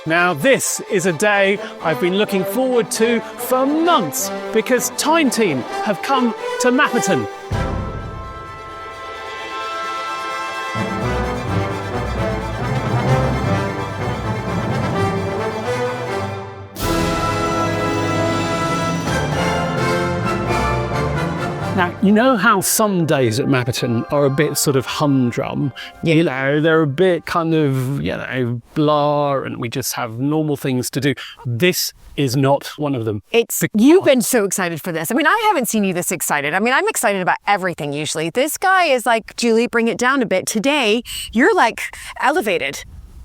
Now this is a day I've been looking forward to for months because Time Team have come to Mapperton. Now, you know how some days at Mapperton are a bit sort of humdrum? Yeah. You know, they're a bit kind of, blah, and we just have normal things to do. This is not one of them. You've been so excited for this. I mean, I haven't seen you this excited. I mean, I'm excited about everything usually. This guy is like, Julie, bring it down a bit. Today, you're like elevated.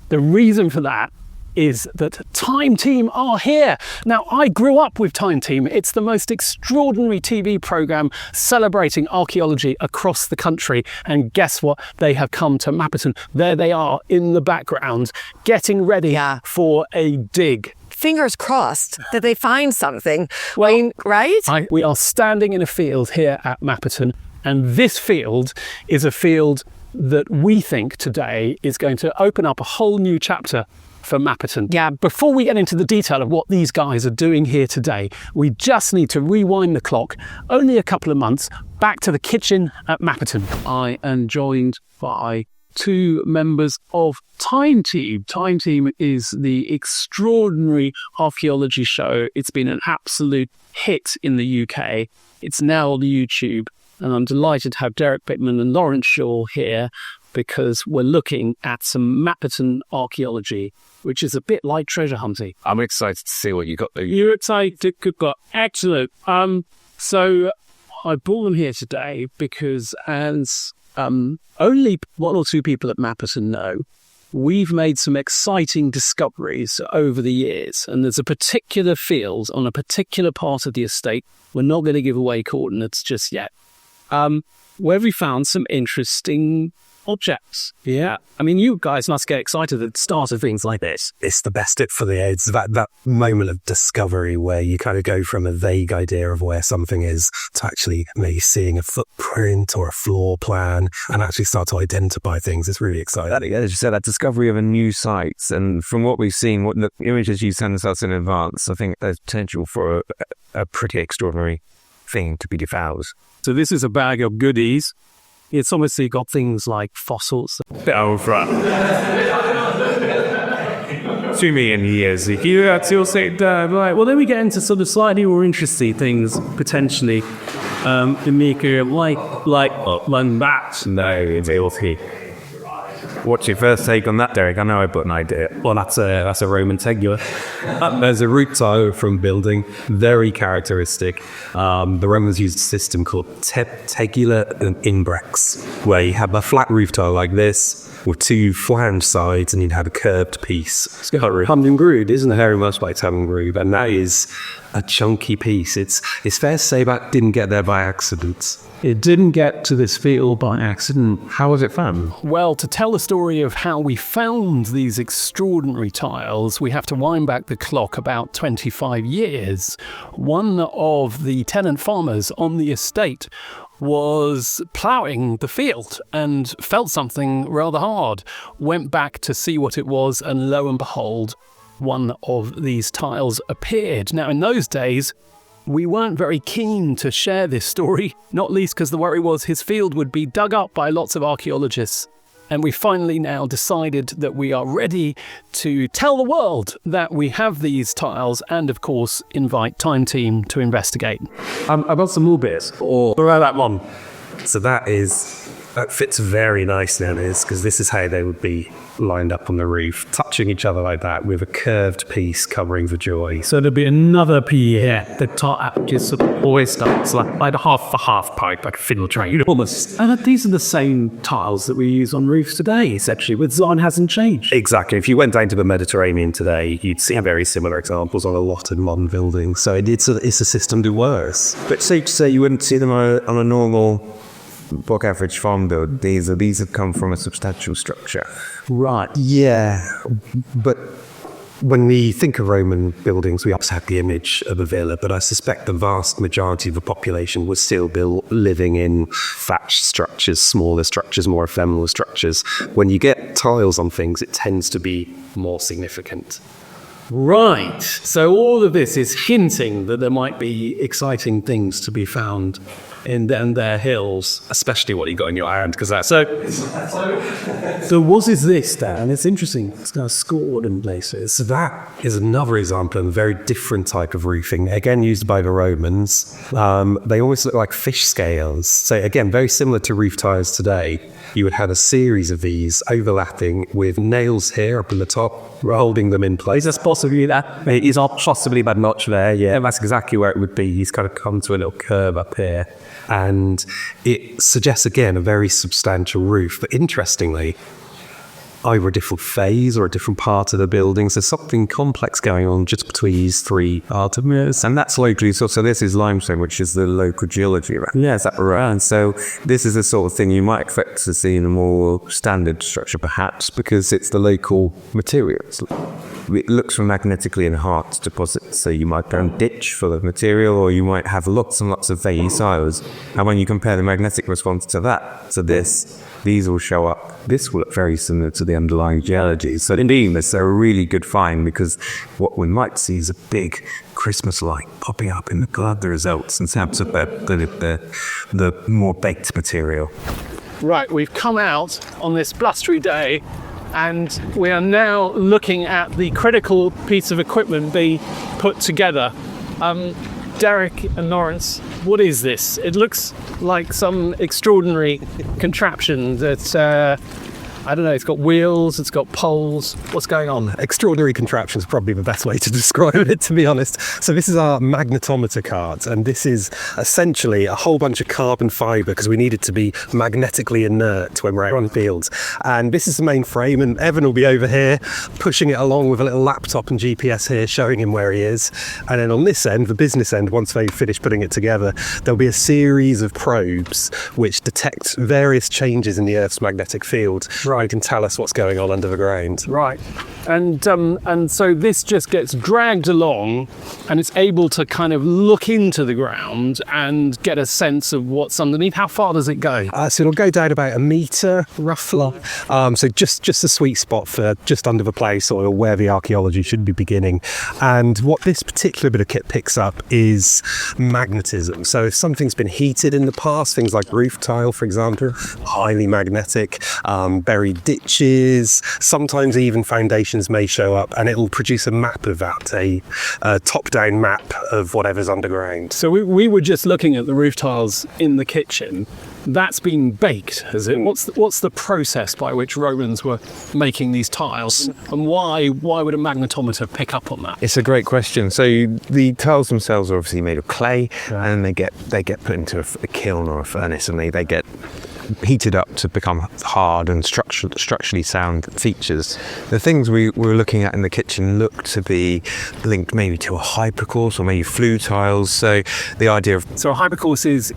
The reason for that is that Time Team are here. Now, I grew up with Time Team. It's the most extraordinary TV programme celebrating archaeology across the country. And guess what? They have come to Mapperton. There they are in the background, getting ready for a dig. Fingers crossed that they find something. Well, right? We are standing in a field here at Mapperton, and this field is a field that we think today is going to open up a whole new chapter for Mapperton. Yeah. Before we get into the detail of what these guys are doing here today, we just need to rewind the clock only a couple of months back to the kitchen at Mapperton. I am joined by two members of Time Team. Time Team is the extraordinary archaeology show. It's been an absolute hit in the UK. It's now on YouTube, and I'm delighted to have Derek Bittman and Lawrence Shaw here because we're looking at some Mapperton archaeology, which is a bit like treasure hunting. I'm excited to see what you got there. You're excited? Good God. Excellent. So I brought them here today because, as only one or two people at Mapperton know, we've made some exciting discoveries over the years, and there's a particular field on a particular part of the estate. We're not going to give away coordinates just yet. Where we found some interesting objects. Yeah. I mean, you guys must get excited at the start of things like this. It's the best bit for the aids, that moment of discovery where you kind of go from a vague idea of where something is to actually maybe seeing a footprint or a floor plan and actually start to identify things. It's really exciting. As you said, that discovery of a new site, and from what we've seen, what the images you sent us in advance, I think there's potential for a pretty extraordinary thing to be devoured. So this is a bag of goodies. It's obviously got things like fossils. Over 2 million years. If you still say right, well, then we get into sort of slightly more interesting things potentially. The maker like bats. No, it's healthy. What's your first take on that, Derek? I know I put an idea. Well, that's a Roman tegula. There's a root tile from building, very characteristic. The Romans used a system called tegula and imbrex, where you have a flat roof tile like this with two flanged sides, and you'd have a curved piece. It's got Hamden-Grood, isn't it? Very much like Hamden-Grood, and that is a chunky piece. It's fair to say that didn't get there by accident. It didn't get to this field by accident. How was it found? Well, to tell the story of how we found these extraordinary tiles, we have to wind back the clock about 25 years. One of the tenant farmers on the estate was ploughing the field and felt something rather hard, went back to see what it was, and lo and behold, one of these tiles appeared. Now, in those days, we weren't very keen to share this story, not least because the worry was his field would be dug up by lots of archaeologists. And we finally now decided that we are ready to tell the world that we have these tiles and, of course, invite Time Team to investigate. I've got some more bits. Or around that one. So that fits very nicely on this, because this is how they would be lined up on the roof, touching each other like that with a curved piece covering the joy. So there'll be another P here. The top just sort of always starts like a half pipe, like a fiddle tray, almost. And these are the same tiles that we use on roofs today, essentially, with design hasn't changed. Exactly. If you went down to the Mediterranean today, you'd see very similar examples on a lot of modern buildings. So it's a system that works. But safe to say you wouldn't see them on a normal book average farm build. These have come from a substantial structure. Right, yeah. But when we think of Roman buildings, we always have the image of a villa, but I suspect the vast majority of the population was still living in thatched structures, smaller structures, more ephemeral structures. When you get tiles on things, it tends to be more significant. Right. So all of this is hinting that there might be exciting things to be found in their hills, especially what you got in your hand, because that's so. So what is this, Dan? It's interesting. It's kind of scored in places. So that is another example of a very different type of roofing, again used by the Romans. They always look like fish scales. So again, very similar to roof tiles today. You would have a series of these overlapping with nails here up in the top, holding them in place. That's possibly that. He's not possibly that much there. Yeah, that's exactly where it would be. He's kind of come to a little curve up here. And it suggests, again, a very substantial roof. But interestingly, either a different phase or a different part of the building. So something complex going on just between these three arteries. And that's locally, so this is limestone, which is the local geology around. Yeah, is that right? And so this is the sort of thing you might expect to see in a more standard structure, perhaps, because it's the local materials. It looks magnetically enhanced deposits, so you might go and ditch full of material, or you might have lots and lots of veggie silos. And when you compare the magnetic response to that, to this, these will show up. This will look very similar to the underlying geology. So indeed, it's a really good find, because what we might see is a big Christmas light popping up in the results and perhaps of the more baked material. Right, we've come out on this blustery day, and we are now looking at the critical piece of equipment being put together. Derek and Lawrence, what is this? It looks like some extraordinary contraption that, I don't know, it's got wheels, it's got poles. What's going on? Extraordinary contraption is probably the best way to describe it, to be honest. So this is our magnetometer card, and this is essentially a whole bunch of carbon fibre, because we need it to be magnetically inert when we're out on fields. And this is the main frame, and Evan will be over here pushing it along with a little laptop and GPS here, showing him where he is. And then on this end, the business end, once they finish putting it together, there'll be a series of probes which detect various changes in the Earth's magnetic field. Right. Can tell us what's going on under the ground. Right. And so this just gets dragged along, and it's able to kind of look into the ground and get a sense of what's underneath. How far does it go? So it'll go down about 1 metre, roughly. So just a sweet spot for just under the play soil where the archaeology should be beginning. And what this particular bit of kit picks up is magnetism. So if something's been heated in the past, things like roof tile, for example, highly magnetic, buried ditches, sometimes even foundations may show up, and it'll produce a map of that, a top-down map of whatever's underground. So we were just looking at the roof tiles in the kitchen. That's been baked, has it? What's the process by which Romans were making these tiles, and why would a magnetometer pick up on that? It's a great question. So the tiles themselves are obviously made of clay, and they get put into a kiln or a furnace, and they get heated up to become hard and structurally sound features. The things we were looking at in the kitchen look to be linked maybe to a hypercourse or maybe flue tiles. So the idea of a hypercourse is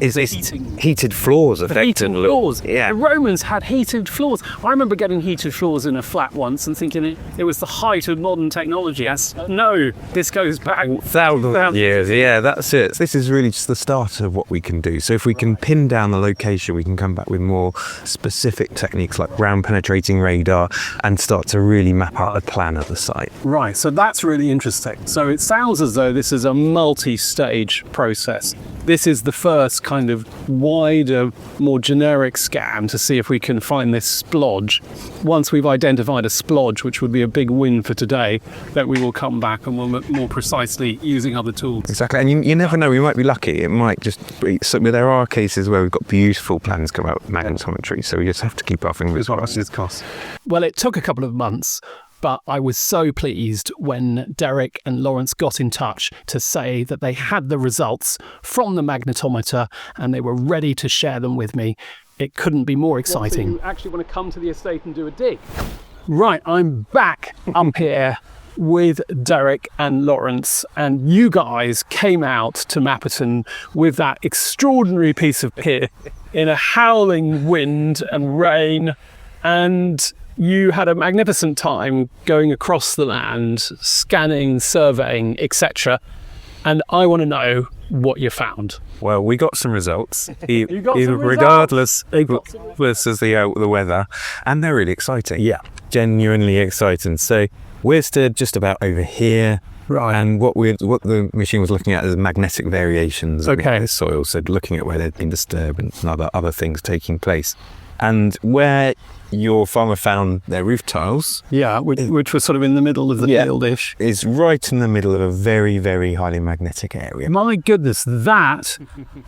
heated floors, effectively. Heated floors. Yeah. The Romans had heated floors. I remember getting heated floors in a flat once and thinking it was the height of modern technology. No, this goes back thousands of years. Yeah, that's it. This is really just the start of what we can do. So if we can pin down the location, we can come back with more specific techniques like ground penetrating radar and start to really map out the plan of the site. Right, so that's really interesting. So it sounds as though this is a multi-stage process. This is the first kind of wider, more generic scan to see if we can find this splodge. Once we've identified a splodge, which would be a big win for today, then we will come back and we'll look more precisely using other tools. Exactly, and you never know, we might be lucky. It might just be, so there are cases where we've got beautiful plans come out with magnetometry, so we just have to keep our fingers crossed. Well, it took a couple of months, but I was so pleased when Derek and Lawrence got in touch to say that they had the results from the magnetometer and they were ready to share them with me. It couldn't be more exciting. So you actually want to come to the estate and do a dig? Right, I'm back up here with Derek and Lawrence, and you guys came out to Mapperton with that extraordinary piece of kit in a howling wind and rain, and you had a magnificent time going across the land, scanning, surveying, etc. and I want to know what you found. Well, we got some results, got some regardless of the weather, and they're really exciting. Yeah. Genuinely exciting. So we're stood just about over here. Right. And what the machine was looking at is magnetic variations in Okay. the soil, so looking at where there'd been disturbance and other things taking place. And where your farmer found their roof tiles Yeah, which was sort of in the middle of the field-ish. is right in the middle of a very, very highly magnetic area. My goodness, that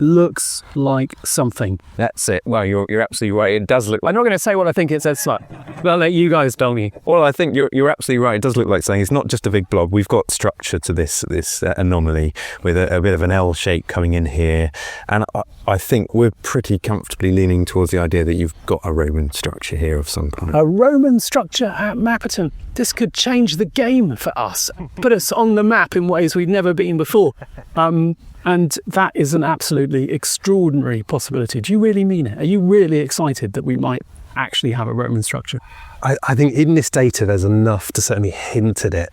looks like something. That's it. Well, you're absolutely right. It does look I'm like... not going to say what I think it says, but I'll let you guys tell me. Well, I think you're absolutely right. It does look like something. It's not just a big blob. We've got structure to this anomaly with a bit of an L shape coming in here. And I think we're pretty comfortably leaning towards the idea that you've got a Roman structure here of some kind. A Roman structure at Mapperton. This could change the game for us, put us on the map in ways we've never been before. And that is an absolutely extraordinary possibility. Do you really mean it? Are you really excited that we might actually have a Roman structure? I think in this data there's enough to certainly hint at it,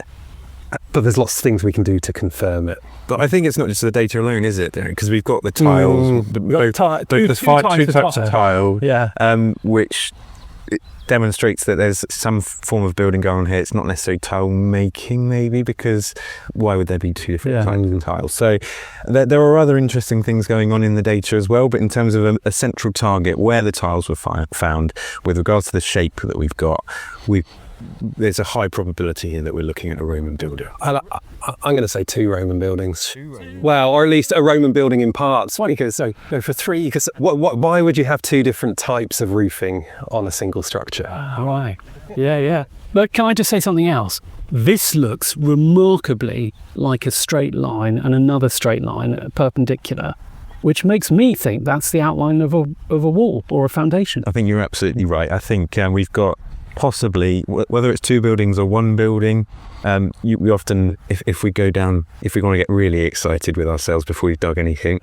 but there's lots of things we can do to confirm it. But I think it's not just the data alone, is it? Because we've got the tiles. There's two types of tile, which demonstrates that there's some form of building going on here. It's not necessarily tile making, maybe, because why would there be two different kinds of tiles? So there are other interesting things going on in the data as well, but in terms of a central target where the tiles were found, with regards to the shape that we've got, there's a high probability here that we're looking at a Roman builder. I'm going to say 2 Roman buildings. Well, or at least a Roman building in parts. Why don't you go for 3? Because why would you have 2 different types of roofing on a single structure? Right. Yeah. But can I just say something else? This looks remarkably like a straight line and another straight line, perpendicular, which makes me think that's the outline of a wall or a foundation. I think you're absolutely right. I think we've got possibly, whether it's 2 buildings or 1 building, we often, if we want to get really excited with ourselves before we've dug anything,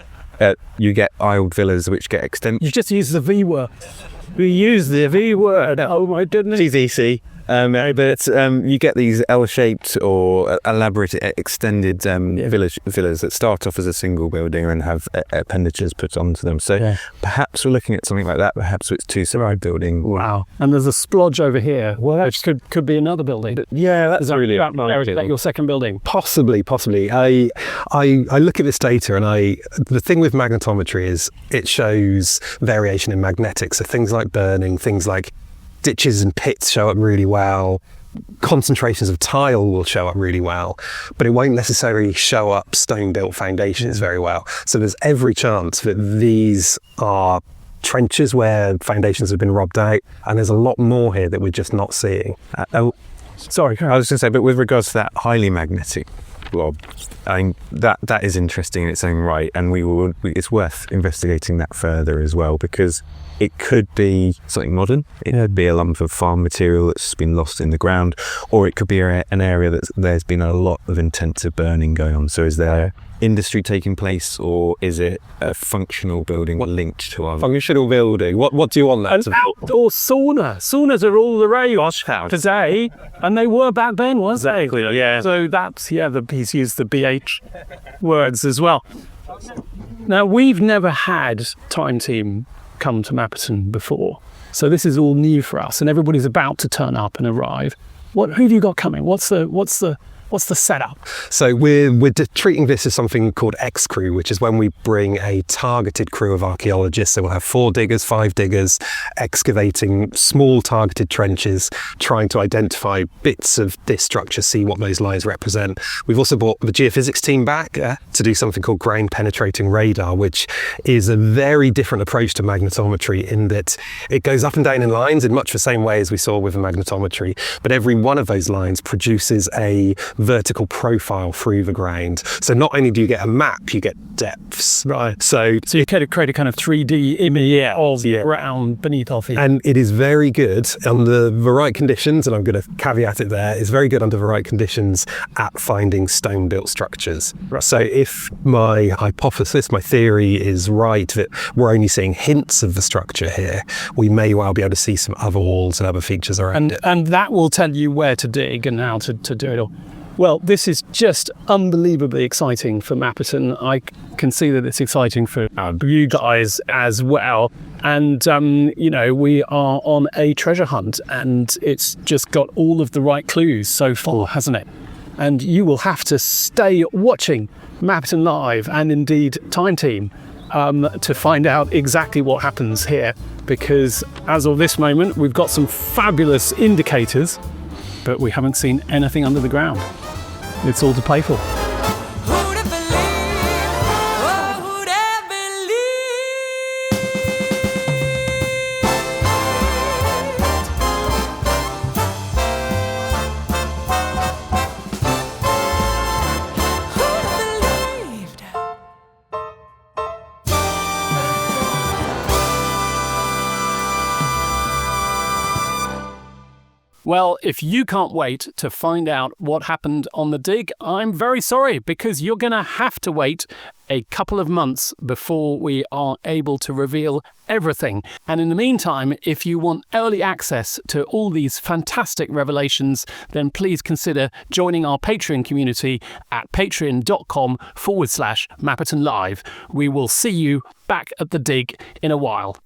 you get aisled villas which get extended. You just use the V word. We use the V word. Oh my goodness. TZC. But you get these L-shaped or elaborate extended villas that start off as a single building and have appendages put onto them. So perhaps we're looking at something like that. Perhaps it's 2 separate buildings. Wow. And there's a splodge over here, which could be another building. Yeah, that's really Is that your second building? Possibly. I look at this data, and the thing with magnetometry is it shows variation in magnetics. So things like burning, things like ditches and pits show up really well. Concentrations of tile will show up really well, but it won't necessarily show up stone-built foundations very well. So there's every chance that these are trenches where foundations have been robbed out, and there's a lot more here that we're just not seeing. Sorry, I was going to say, but with regards to that highly magnetic blob, I mean, that is interesting in its own right, and it's worth investigating that further as well, because it could be something modern. It could be a lump of farm material that's been lost in the ground, or it could be an area that there's been a lot of intensive burning going on. So is there industry taking place, or is it a functional building linked to our functional building? What do you want that to be? Outdoor sauna. Saunas are all the rage today, and they were back then, weren't they? Exactly, yeah. So that's, he's used the BH words as well. Now, we've never had Time Team come to Mapperton before, so this is all new for us, and everybody's about to turn up and arrive. Who have you got coming? What's the setup? So we're treating this as something called X-Crew, which is when we bring a targeted crew of archaeologists. So we'll have 4 diggers, 5 diggers, excavating small targeted trenches, trying to identify bits of this structure, see what those lines represent. We've also brought the geophysics team back to do something called ground penetrating radar, which is a very different approach to magnetometry in that it goes up and down in lines in much the same way as we saw with the magnetometry, but every one of those lines produces a vertical profile through the ground. So not only do you get a map, you get depths. Right. So you can create a kind of 3D image of the ground beneath our feet. And it is very good under the right conditions, and I'm going to caveat it there, it's very good under the right conditions at finding stone-built structures. Right. So if my hypothesis, my theory is right, that we're only seeing hints of the structure here, we may well be able to see some other walls and other features around it. And that will tell you where to dig and how to do it all. Well, this is just unbelievably exciting for Mapperton. I can see that it's exciting for you guys as well. And, we are on a treasure hunt, and it's just got all of the right clues so far, hasn't it? And you will have to stay watching Mapperton Live and indeed Time Team to find out exactly what happens here. Because as of this moment, we've got some fabulous indicators, but we haven't seen anything under the ground. It's all to play for. Well, if you can't wait to find out what happened on the dig, I'm very sorry, because you're going to have to wait a couple of months before we are able to reveal everything. And in the meantime, if you want early access to all these fantastic revelations, then please consider joining our Patreon community at patreon.com/Mapperton Live. We will see you back at the dig in a while.